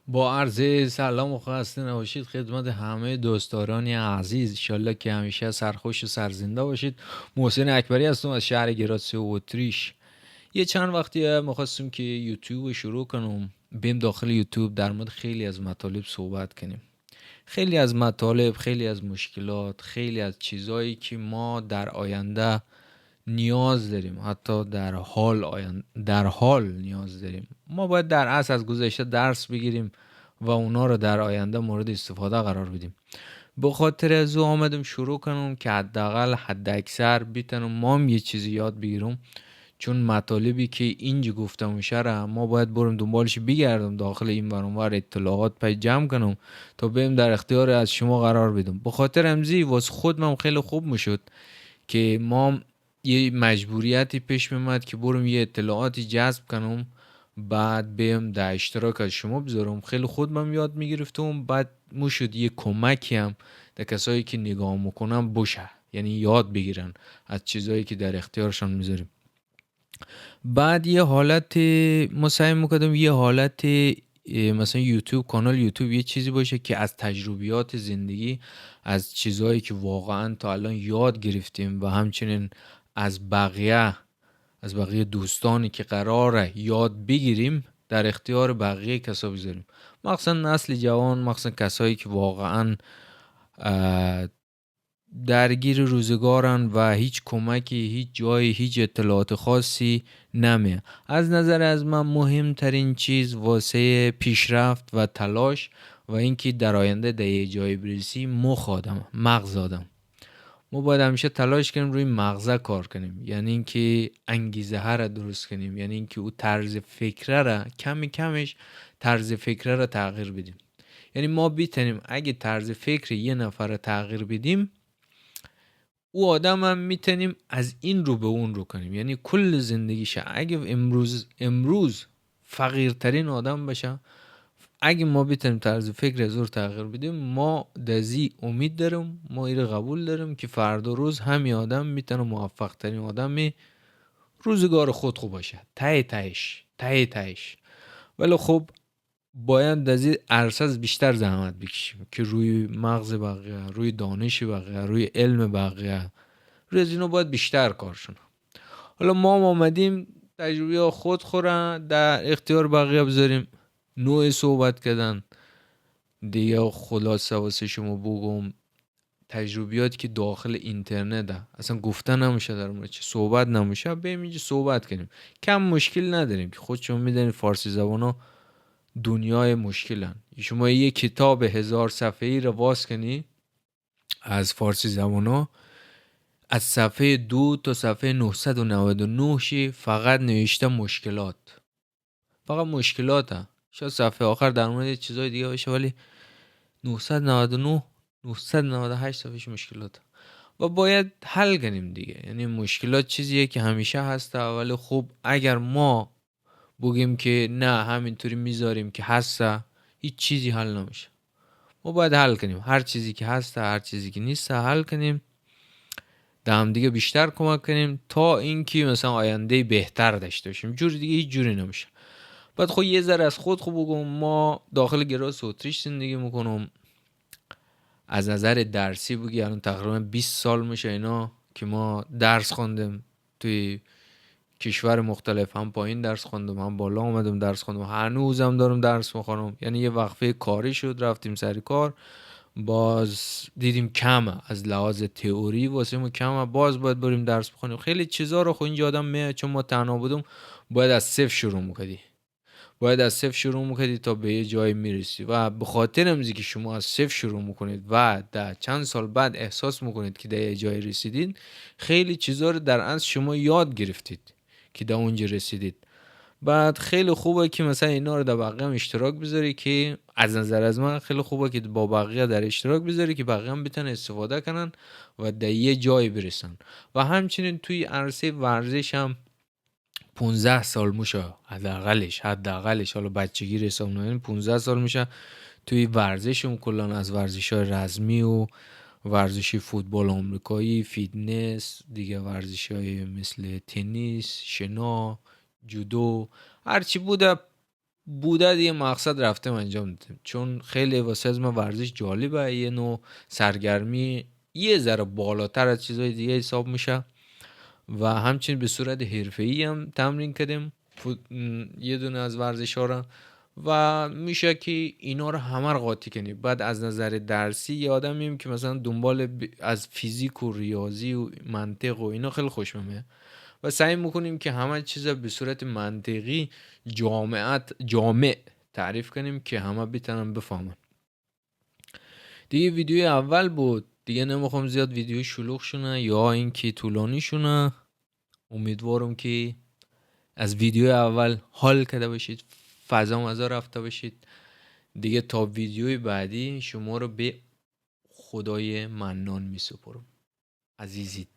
با عرض سلام و خسته نباشید خدمت همه دوستداران عزیز. انشالله که همیشه سرخوش و سرزنده باشید. محسن اکبری هستم از شهر گراتسه و اتریش. یه چند وقتی میخواستیم که یوتیوب شروع کنم، بیم داخل یوتیوب در مورد خیلی از مطالب صحبت کنیم. خیلی از مطالب، خیلی از مشکلات، خیلی از چیزایی که ما در آینده نیاز داریم، حتی در حال نیاز داریم. ما باید در اصل از گذشته درس بگیریم و اونا رو در آینده مورد استفاده قرار بدیم. به خاطر از او آمدم شروع کنم که حد اکثر بتونم ما هم یه چیزی یاد بگیرم، چون مطالبی که اینجا گفتم میشه را ما باید برم دنبالش بگردم داخل این ور اطلاعات پای جمع کنم تا بهم در اختیار از شما قرار بدم. به خاطر امزی واسه خودم خیلی خوب میشد که ما یه مجبوریتی پیش میمد که برم یه اطلاعاتی جذب کنم، بعد بهم در اشتراک از شما بذارم. خیلی خودم یاد میگرفتم، بعد موشد یه کمکی هم در کسایی که نگاه میکنم باشه، یعنی یاد بگیرن از چیزایی که در اختیارشان میذاریم. بعد یه حالت ما سعی میکردم یه حالت مثلا یوتیوب، کانال یوتیوب یه چیزی باشه که از تجربیات زندگی، از چیزهایی که واقعا تا الان یاد گرفتیم و همچنین از بقیه دوستانی که قراره یاد بگیریم در اختیار بقیه کسا بذاریم، مخصوصا نسل جوان، مخصوصا کسایی که واقعا درگیر روزگارن و هیچ کمکی، هیچ جایی، هیچ اطلاعات خاصی نمیه. از نظر از من مهمترین چیز واسه پیشرفت و تلاش و اینکه در آینده در یه جایی برسی مغز آدم. ما باید همیشه تلاش کنیم روی مغزه کار کنیم، یعنی اینکه انگیزه ها را درست کنیم، یعنی اینکه او طرز فکره را کمی کمش طرز فکره را تغییر بدیم. یعنی ما بیتونیم اگه طرز فکر یه نفر را تغییر بدیم، او آدم هم میتونیم از این رو به اون رو کنیم. یعنی کل زندگیشه اگه امروز فقیرترین آدم بشه، اگه ما بتونیم طرز فکر از رو تغییر بدیم، ما دزی امید دارم، ما ایره قبول دارم که فردا روز همین آدم میتونه موفق ترین آدم روزگار خود خوب باشه ته تهش. ولی خب باید از این عرصه بیشتر زحمت بکشیم که روی مغز بقیه، روی دانش بقیه، روی علم بقیه، روی از اینو باید بیشتر کار شونه. حالا ما هم آمدیم تجربه خود خوره در اختیار بقیه بذاریم. نوع صحبت کردن دیگه خلاصه واسه شما بگم، تجربیاتی که داخل اینترنت ده اصلا گفتن نمیشه، در مورد چه صحبت نمیشه، بریم اینجا صحبت کنیم. کم مشکل نداریم که خودشون میدونید فارسی زبان ها دنیای مشکلن. شما یه کتاب 1000 صفحه‌ای رو باز کنی از فارسی زبان ها، از صفحه 2 تا صفحه 999 شی فقط نوشته مشکلات، فقط مشکلات ها. شاید صفحه آخر در مورد چیزای دیگه باشه، ولی 999 998 صفحهش مشکلات و باید حل کنیم دیگه. یعنی مشکلات چیزیه که همیشه هسته، ولی خب اگر ما بگیم که نه همینطوری میذاریم که هسته، هیچ چیزی حل نمیشه. ما باید حل کنیم، هر چیزی که هسته، هر چیزی که نیست حل کنیم، در هم دیگه بیشتر کمک کنیم تا اینکه مثلا آینده بهتر داشته باشیم. جور دیگه هیچ جوری نمیشه. بعد خب یه ذره از خود بگم، ما داخل گراس اتریش زندگی میکنم. از نظر درسی بگی الان تقریبا 20 سال میشه اینا که ما درس خوندیم توی کشور مختلف، هم پایین درس خوندم هم بالا اومدم درس خوندم، هنوزم دارم درس میخونم. یعنی یه وقفه کاری شد رفتیم سر کار، باز دیدیم کمه از لحاظ تئوری واسه ما کمه، باز باید بریم درس بخونیم. خیلی چیزا رو خب اینجا آدم میاد، چون ما تنها بودم باید از صفر شروع میکردی، تا به یه جایی میرسی. و به خاطر امزی که شما از صفر شروع میکنید و در چند سال بعد احساس میکنید که در یه جایی رسیدید، خیلی چیزا رو در اصل شما یاد گرفتید که در اونجا رسیدید. بعد خیلی خوبه که مثلا اینا رو در بقیه هم اشتراک بذاری، که از نظر از من خیلی خوبه که با بقیه در اشتراک بذاری که بقیه هم بتونن استفاده کنن و در یه جایی برسن. و همچنین توی عرصه ورزش هم 15 سال میشه حداقلش حالا بچگی حساب نکنیم 15 سال میشه توی ورزشم کلان، از ورزش‌های رزمی و ورزشی فوتبال آمریکایی، فیتنس دیگه، ورزش‌های مثل تنیس، شنا، جودو، هرچی بوده بوده دیگه، مقصد رفتم انجام دادم، چون خیلی واسه از من ورزش جالبه، یه نوع سرگرمی یه ذره بالاتر از چیزهای دیگه حساب میشه و همچنین به صورت حرفه‌ای هم تمرین کردیم یه دونه از ورزش ها را و میشه که اینا رو همه رو قاطی کنی. بعد از نظر درسی یه آدمیم که مثلا دنبال از فیزیک و ریاضی و منطق و اینا خیلی خوشمه و سعی میکنیم که همه چیز به صورت منطقی جامع تعریف کنیم که همه بتونن بفهمن. دیگه ویدیوی اول بود دیگه، نمیخوام زیاد ویدیو شلوغ شونه یا اینکه طولانی شونه. امیدوارم که از ویدیو اول حال کرده باشید، فضا مزا رفته باشید. دیگه تا ویدیوی بعدی شما رو به خدای منان می سپرم. عزیزید.